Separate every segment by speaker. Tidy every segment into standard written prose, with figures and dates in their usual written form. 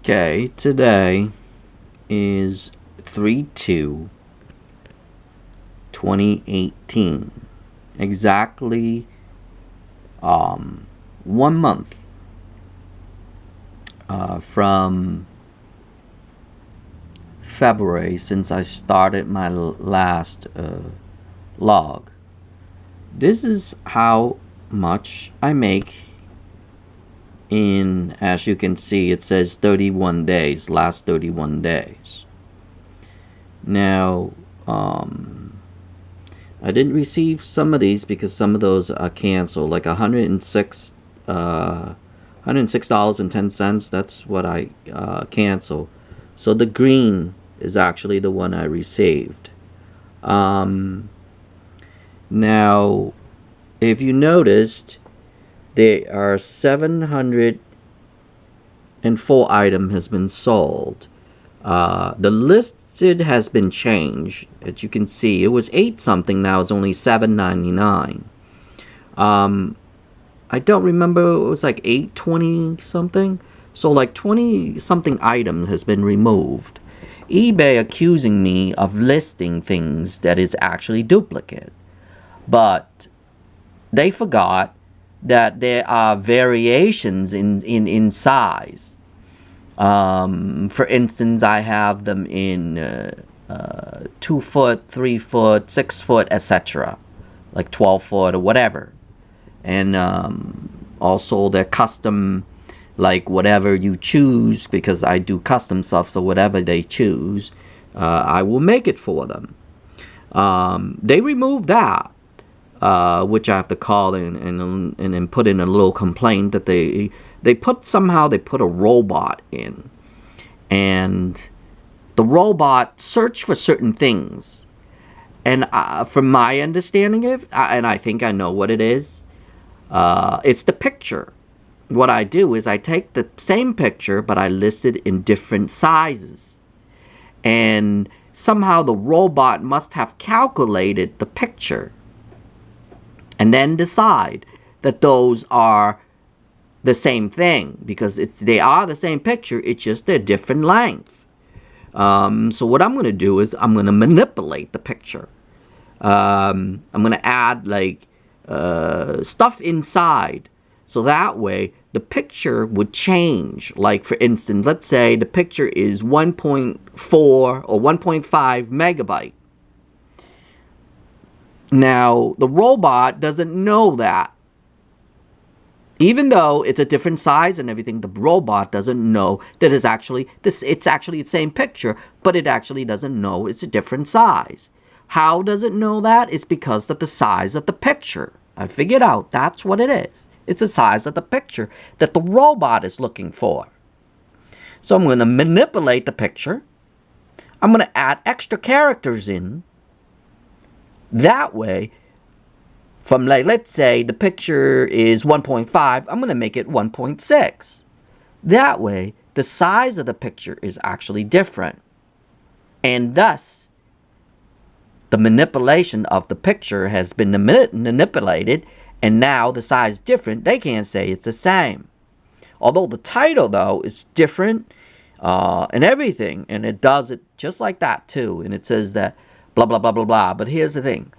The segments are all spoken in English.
Speaker 1: Okay, today is 3/2/2018. Exactly 1 month from February since I started my last log. This is how much I make in, as you can see, it says 31 days, last 31 days. Now, I didn't receive some of these because some of those are canceled, like $106.10. That's what I cancel. So the green is actually the one I received. Now, if you noticed, there are 704 item has been sold. The listed has been changed. As you can see, it was 8 something, now it's only $7.99. I don't remember, it was like 820 something. So like 20 something items has been removed. eBay accusing me of listing things that is actually duplicate. But they forgot that there are variations in size. For instance, I have them in 2 foot, 3 foot, 6 foot, etc. Like 12 foot or whatever. And also they're custom, like whatever you choose, because I do custom stuff, so whatever they choose, I will make it for them. They removed that. Which I have to call and then put in a little complaint that they put a robot in, and the robot searched for certain things, and from my understanding of, and I think I know what it is. It's the picture. What I do is I take the same picture, but I list it in different sizes, and somehow the robot must have calculated the picture and then decide that those are the same thing, because they are the same picture, it's just they're different length. So what I'm going to do is I'm going to manipulate the picture. I'm going to add like stuff inside, so that way the picture would change. Like for instance, let's say the picture is 1.4 or 1.5 megabyte. Now, the robot doesn't know that. Even though it's a different size and everything, the robot doesn't know that it's actually the same picture, but it actually doesn't know it's a different size. How does it know that? It's because of the size of the picture. I figured out that's what it is. It's the size of the picture that the robot is looking for. So I'm going to manipulate the picture. I'm going to add extra characters in. That way, from like, let's say the picture is 1.5, I'm going to make it 1.6. That way, the size of the picture is actually different. And thus, the manipulation of the picture has been manipulated, and now the size is different. They can't say it's the same. Although the title, though, is different and everything. And it does it just like that, too. And it says that blah, blah, blah, blah, blah. But here's the thing.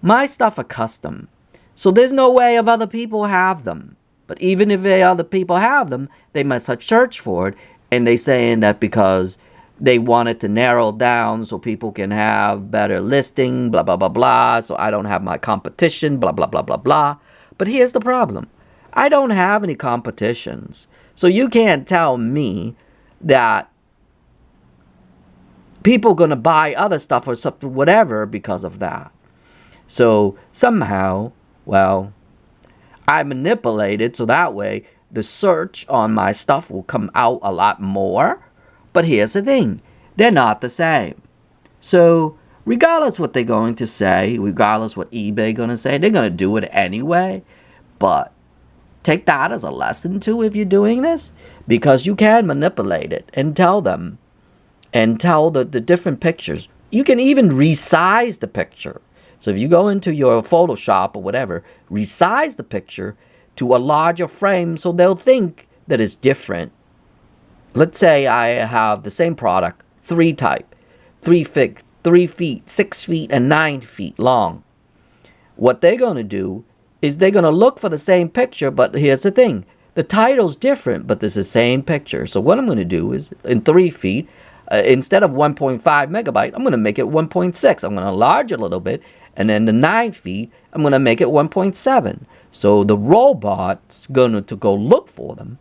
Speaker 1: My stuff are custom. So there's no way of other people have them. But even if other people have them, they must have searched for it. And they saying that because they wanted to narrow down so people can have better listing, blah, blah, blah, blah. So I don't have my competition, blah, blah, blah, blah, blah. But here's the problem. I don't have any competitions. So you can't tell me that people going to buy other stuff or something, whatever, because of that. So somehow, well, I manipulated so that way the search on my stuff will come out a lot more. But here's the thing. They're not the same. So regardless what they're going to say, regardless what eBay going to say, they're going to do it anyway. But take that as a lesson too if you're doing this, because you can manipulate it and tell them. And tell the different pictures. You can even resize the picture. So if you go into your Photoshop or whatever, resize the picture to a larger frame so they'll think that it's different. let's say I have the same product, 3 type, 3 feet, 6 feet, and 9 feet long. What they're going to do is they're going to look for the same picture, but here's the thing. The title's different, but it's the same picture. So what I'm going to do is, in 3 feet, instead of 1.5 megabyte, I'm going to make it 1.6. I'm going to enlarge it a little bit. And then the 9 feet, I'm going to make it 1.7. So the robot's going to go look for them.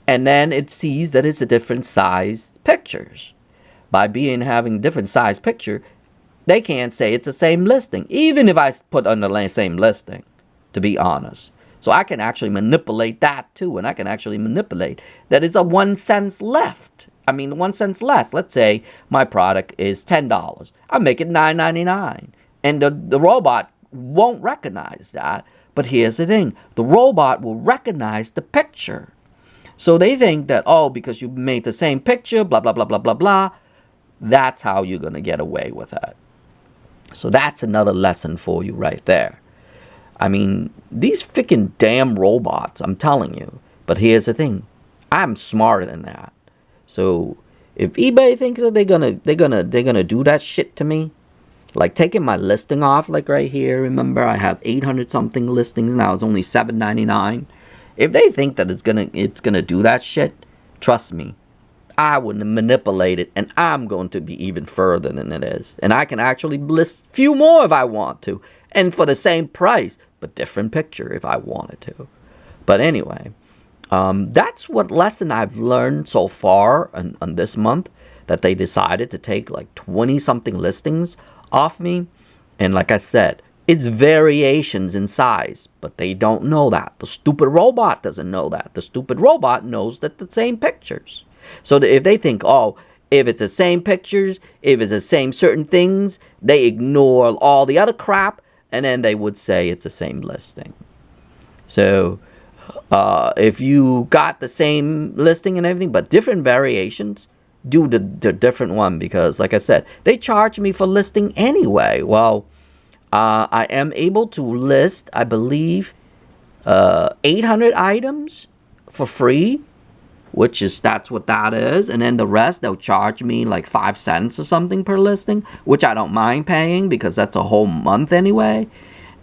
Speaker 1: And then it sees that it's a different size pictures. By having different size picture, they can't say it's the same listing, even if I put on the same listing, to be honest. So I can actually manipulate that too, and I can actually manipulate that it's a 1 cent left. I mean, 1 cent less. Let's say my product is $10. I make it $9.99, and the robot won't recognize that. But here's the thing: the robot will recognize the picture. So they think that, oh, because you made the same picture, blah blah blah blah blah blah, that's how you're gonna get away with it. So that's another lesson for you right there. I mean, these freaking damn robots, I'm telling you. But here's the thing. I'm smarter than that. So if eBay thinks that they're gonna do that shit to me, like taking my listing off, like right here, remember I have 800 something listings now, it's only $7.99. If they think that it's gonna do that shit, trust me, I would manipulate it, and I'm going to be even further than it is. And I can actually list a few more if I want to. And for the same price, but different picture if I wanted to. But anyway, that's what lesson I've learned so far on this month. That they decided to take like 20-something listings off me. And like I said, it's variations in size. But they don't know that. The stupid robot doesn't know that. The stupid robot knows that the same pictures. So if they think, oh, if it's the same pictures, if it's the same certain things, they ignore all the other crap, and then they would say it's the same listing. So if you got the same listing and everything, but different variations, do the different one, because like I said, they charge me for listing anyway. Well, I am able to list, I believe, 800 items for free. That's what that is. And then the rest, they'll charge me like 5 cents or something per listing, which I don't mind paying because that's a whole month anyway.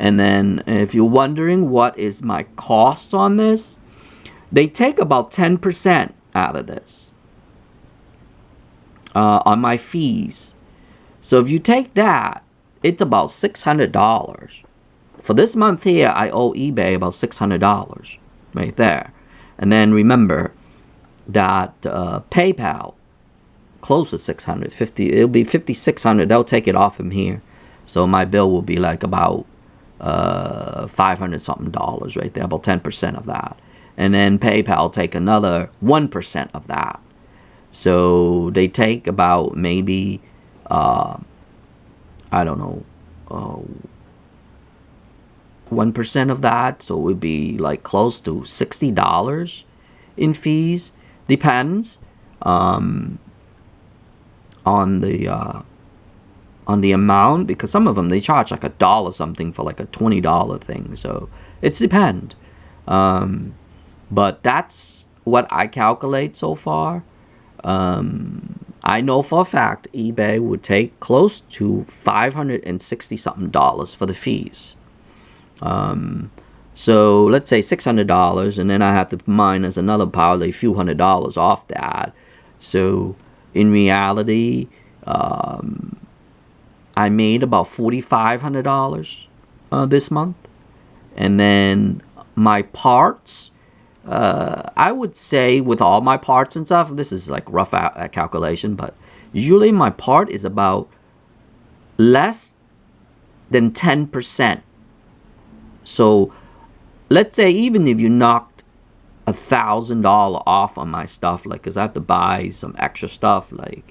Speaker 1: And then if you're wondering what is my cost on this, they take about 10% out of this on my fees. So if you take that, it's about $600. For this month here, I owe eBay about $600 right there. And then remember that PayPal close to 650. It'll be 5,600. They'll take it off from here, so my bill will be like about $500 something right there, about 10% of that. And then PayPal take another 1% of that. So they take about maybe I don't know, 1% of that, so it would be like close to $60 in fees. Depends on the amount, because some of them they charge like $1 something for like a $20 thing. So it's depend. But that's what I calculate so far. I know for a fact eBay would take close to $560 something for the fees. So let's say $600, and then I have to minus another probably a few $100s off that. So in reality, I made about $4,500 this month. And then my parts, I would say with all my parts and stuff, this is like rough calculation, but usually my part is about less than 10%. So let's say even if you knocked $1,000 off on my stuff, like, because I have to buy some extra stuff like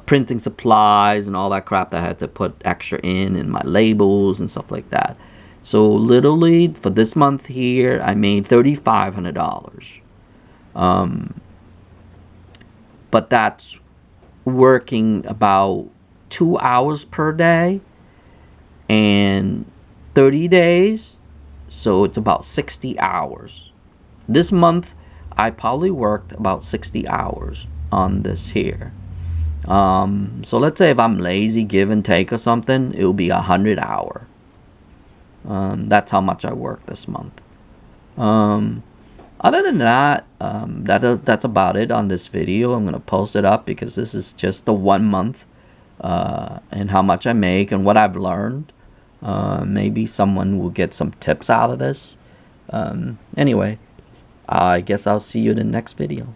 Speaker 1: printing supplies and all that crap that I had to put extra in my labels and stuff like that. So literally for this month here, I made $3,500. But that's working about 2 hours per day and 30 days. So it's about 60 hours. This month, I probably worked about 60 hours on this here. So let's say if I'm lazy, give and take or something, it'll be 100 hour. That's how much I worked this month. Other than that, that's about it on this video. I'm gonna post it up because this is just the 1 month, and how much I make and what I've learned. Maybe someone will get some tips out of this. Anyway, I guess I'll see you in the next video.